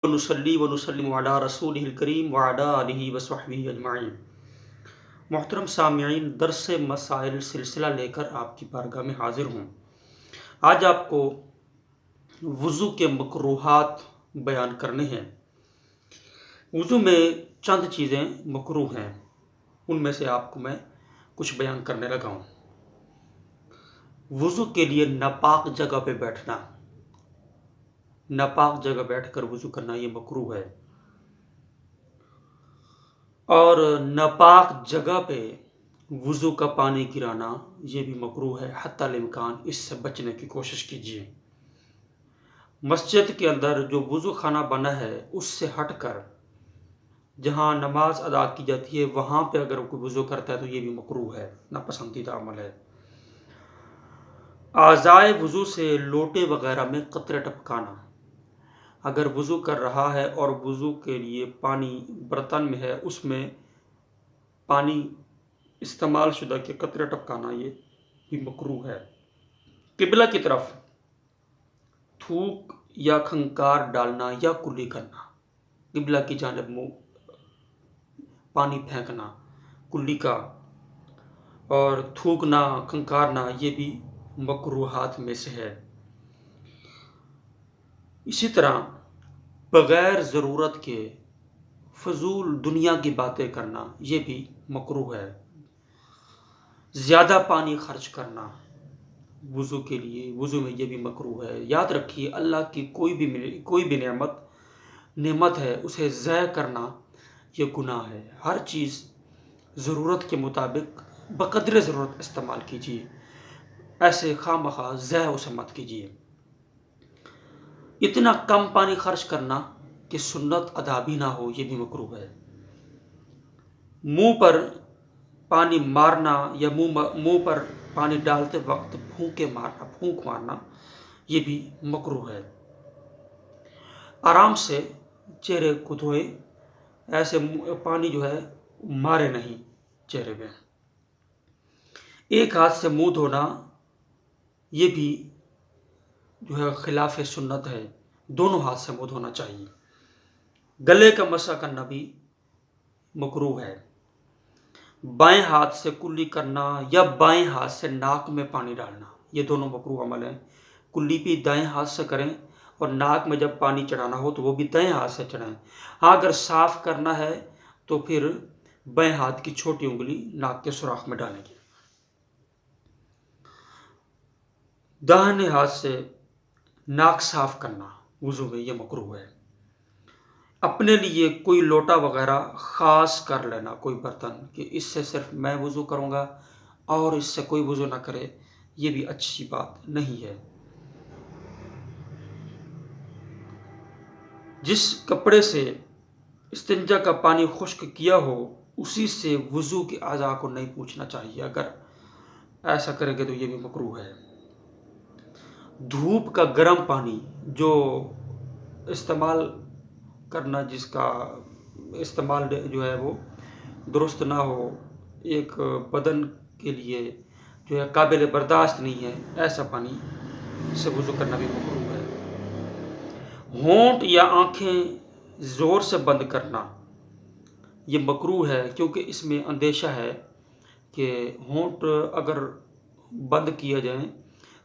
ونصلی ونسلم علی رسولہ الکریم وعلی آلہ وصحبہ اجمعین۔ محترم سامعین، درس مسائل سلسلہ لے کر آپ کی بارگاہ میں حاضر ہوں۔ آج آپ کو وضو کے مکروہات بیان کرنے ہیں۔ وضو میں چند چیزیں مکروہ ہیں، ان میں سے آپ کو میں کچھ بیان کرنے لگا ہوں۔ وضو کے لیے ناپاک جگہ پہ بیٹھنا، ناپاک جگہ بیٹھ کر وضو کرنا یہ مکروہ ہے، اور ناپاک جگہ پہ وضو کا پانی گرانا یہ بھی مکروہ ہے۔ حتی الامکان اس سے بچنے کی کوشش کیجیے۔ مسجد کے اندر جو وضو خانہ بنا ہے اس سے ہٹ کر جہاں نماز ادا کی جاتی ہے وہاں پہ اگر کوئی وضو کرتا ہے تو یہ بھی مکروہ ہے، ناپسندیدہ عمل ہے۔ اعضائے وضو سے لوٹے وغیرہ میں قطرے ٹپکانا، اگر وضو کر رہا ہے اور وضو کے لیے پانی برتن میں ہے، اس میں پانی استعمال شدہ کے قطرے ٹپکانا یہ بھی مکروہ ہے۔ قبلہ کی طرف تھوک یا کھنکار ڈالنا یا کلی کرنا، قبلہ کی جانب منہ پانی پھینکنا کلی کا، اور تھوکنا کھنکارنا یہ بھی مکروہات میں سے ہے۔ اسی طرح بغیر ضرورت کے فضول دنیا کی باتیں کرنا یہ بھی مکروہ ہے۔ زیادہ پانی خرچ کرنا وضو کے لیے، وضو میں یہ بھی مکروہ ہے۔ یاد رکھیے، اللہ کی کوئی بھی نعمت ہے، اسے ضائع کرنا یہ گناہ ہے۔ ہر چیز ضرورت کے مطابق بقدر ضرورت استعمال کیجیے، ایسے خواہ مخواہ ضائع اسے مت کیجیے۔ اتنا کم پانی خرچ کرنا کہ سنت ادا بھی نہ ہو یہ بھی مکروہ ہے۔ منہ پر پانی مارنا یا منہ پر پانی ڈالتے وقت پھونک مارنا یہ بھی مکروہ ہے۔ آرام سے چہرے کو دھوئے، ایسے پانی جو ہے مارے نہیں چہرے میں۔ ایک ہاتھ سے منہ دھونا یہ بھی جو ہے خلاف سنت ہے، دونوں ہاتھ سے منہ دھونا چاہیے۔ گلے کا مسح کرنا بھی مکروہ ہے۔ بائیں ہاتھ سے کلی کرنا یا بائیں ہاتھ سے ناک میں پانی ڈالنا یہ دونوں مکروہ عمل ہیں۔ کلی بھی دائیں ہاتھ سے کریں اور ناک میں جب پانی چڑھانا ہو تو وہ بھی دائیں ہاتھ سے چڑھائیں۔ ہاں، اگر صاف کرنا ہے تو پھر بائیں ہاتھ کی چھوٹی انگلی ناک کے سوراخ میں ڈالیں گے۔ داہنے ہاتھ سے ناک صاف کرنا وضو میں یہ مکروہ ہے۔ اپنے لیے کوئی لوٹا وغیرہ خاص کر لینا، کوئی برتن، کہ اس سے صرف میں وضو کروں گا اور اس سے کوئی وضو نہ کرے، یہ بھی اچھی بات نہیں ہے۔ جس کپڑے سے استنجا کا پانی خشک کیا ہو اسی سے وضو کے اعضاء کو نہیں پوچھنا چاہیے، اگر ایسا کریں گے تو یہ بھی مکروہ ہے۔ دھوپ کا گرم پانی جو استعمال کرنا، جس کا استعمال جو ہے وہ درست نہ ہو، ایک بدن کے لیے جو ہے قابل برداشت نہیں ہے، ایسا پانی سے وضو کرنا بھی مکروہ ہے۔ ہونٹ یا آنکھیں زور سے بند کرنا یہ مکروہ ہے، کیونکہ اس میں اندیشہ ہے کہ ہونٹ اگر بند کیا جائے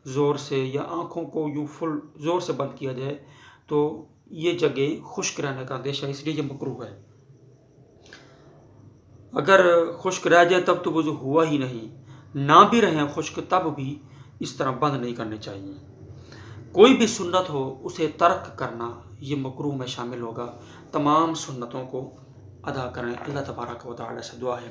زور سے یا آنکھوں کو یوں فل زور سے بند کیا جائے تو یہ جگہ خشک رہنے کا اندیشہ ہے، اس لیے یہ مکروہ ہے۔ اگر خشک رہ جائے تب تو وضو ہوا ہی نہیں، نہ بھی رہیں خشک تب بھی اس طرح بند نہیں کرنے چاہیے۔ کوئی بھی سنت ہو اسے ترک کرنا یہ مکروہ میں شامل ہوگا۔ تمام سنتوں کو ادا کریں۔ اللہ تبارک و تعالی سے دعا ہے